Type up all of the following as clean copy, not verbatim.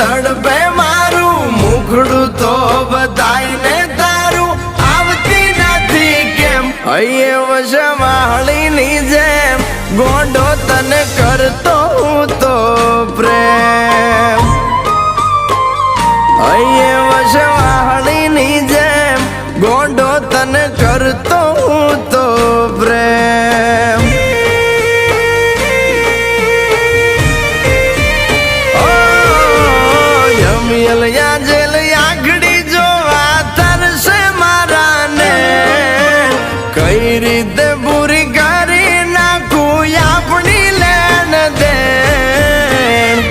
તડપે મારું મુખડું તો બધાઈને તારું આવતી નથી કેમ અહીંયા વશમાળીની જેમ ગોંડો તને કરતો હું તો પ્રેમ અહીંયા વશમાળીની જેમ ગોંડો તને કરતો હું તો પ્રેમ યમયલયા જેલ આંગળી જોવા તરસે મારાને કઈ રીતે પૂરી કરી નાખું આપણી લેણ દેણ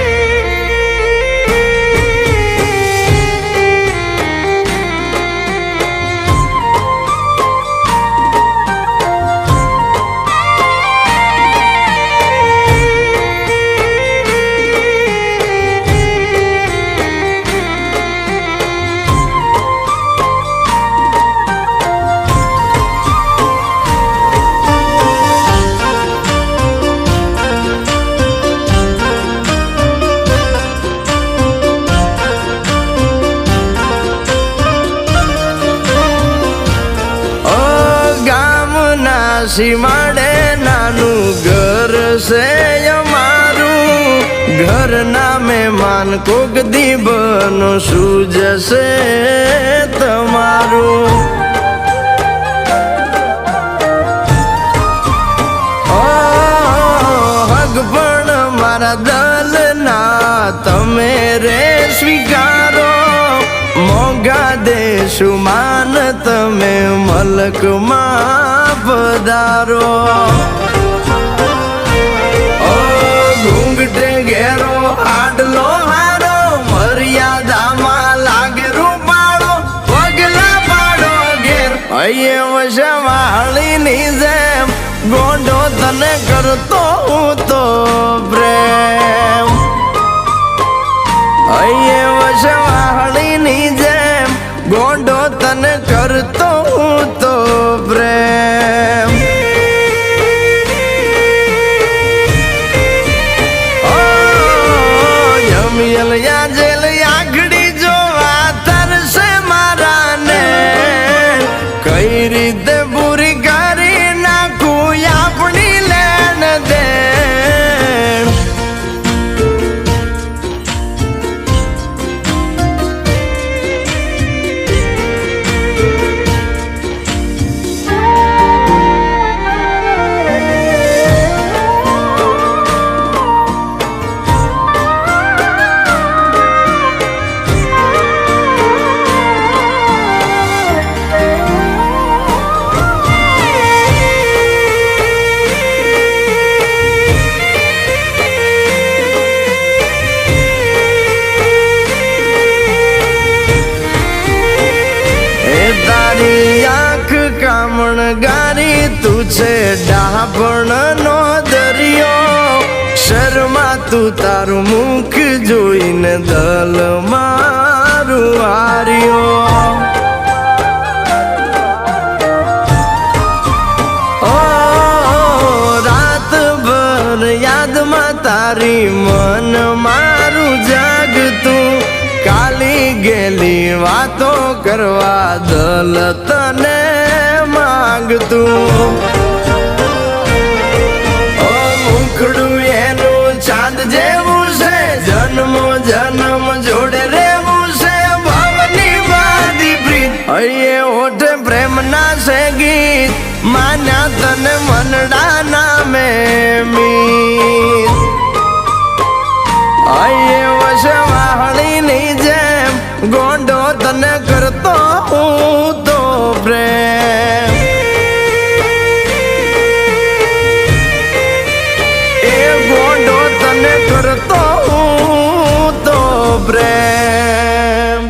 સીમાડે નાનું ઘર છે અમારું ઘરના મહેમાન કોક દીબનો સૂજશે તમારું હગ પણ મારા દલના તમે રે સ્વીકારો મોંઘા દેશું માન તમે મલકમાં પધારો ઘૂંઘટે ઘેરો આડલો હારો મર્યાદામાં લાગે રૂપાળો પગલા પાડો ઘેર અહીંયા વશમાળીની જેમ ગોંડો તને કરતો હું તો પ્રેમ અહીંયા વશમાળીની જેમ ગોંડો તને કરતો હું તો પ્રેમ યમયલયા જેલ આંગળી જોવા તરસે મારાને કઈ રીતે પૂરી કરી નાખું આપણી લેણ દેણ કામણગારી તું છે ડાભણ નો દરિયો શર્મા તું તારું મુખ જોઈને દલ મારું હાર્યો રાતભર યાદમાં તારી મન મારું જાગતું કાલી ગેલી વાતો કરવા દલ તને માંગતું મુખડું એનું ચાંદ જેવું છે જન્મો જન્મ જોડે રેવું છે ભવની બાદી પ્રીત અહીંયા ઓઠે પ્રેમ ના છે ગીત માન્યા તને મનડા નામે મીત અહીંયા વશમાળીની જેમ ગોંડો તને કરતો હું તો પ્રેમ એ ગોંડો તને કરતો હું તો પ્રેમ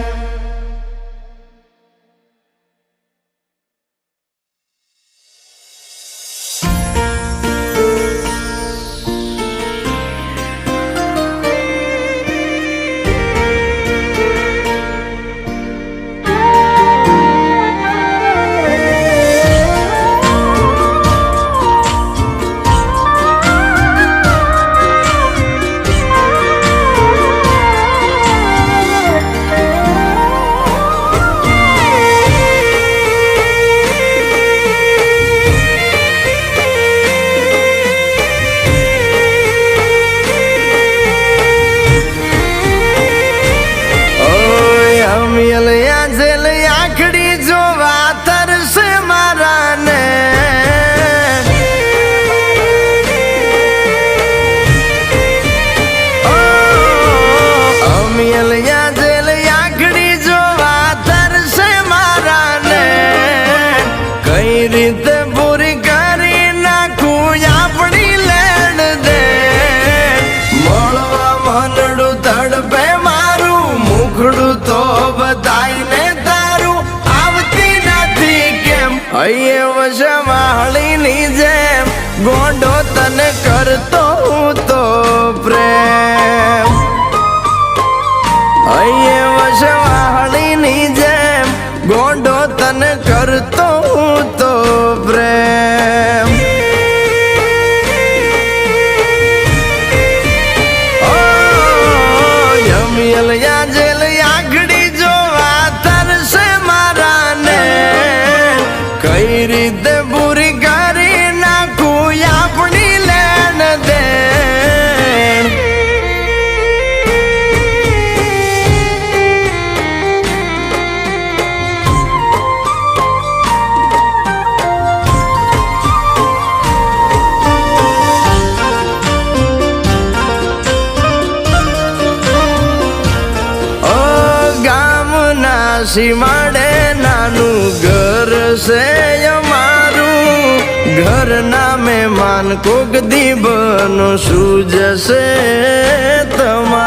કરતો હું તો પ્રેમ અહીંયા વસવાહણીની જેમ ગોંડો તને કરતો હું તો પ્રેમ યમિયલયા જેલ આગળી જોવા તરસે મારાને કઈ રીતે પૂરી કરી નાખું આપણી લેણ દેણ સીમાડે નાનું ઘર છે અમારું ઘરના મહેમાન કોક દીબનો સૂજશે તમારું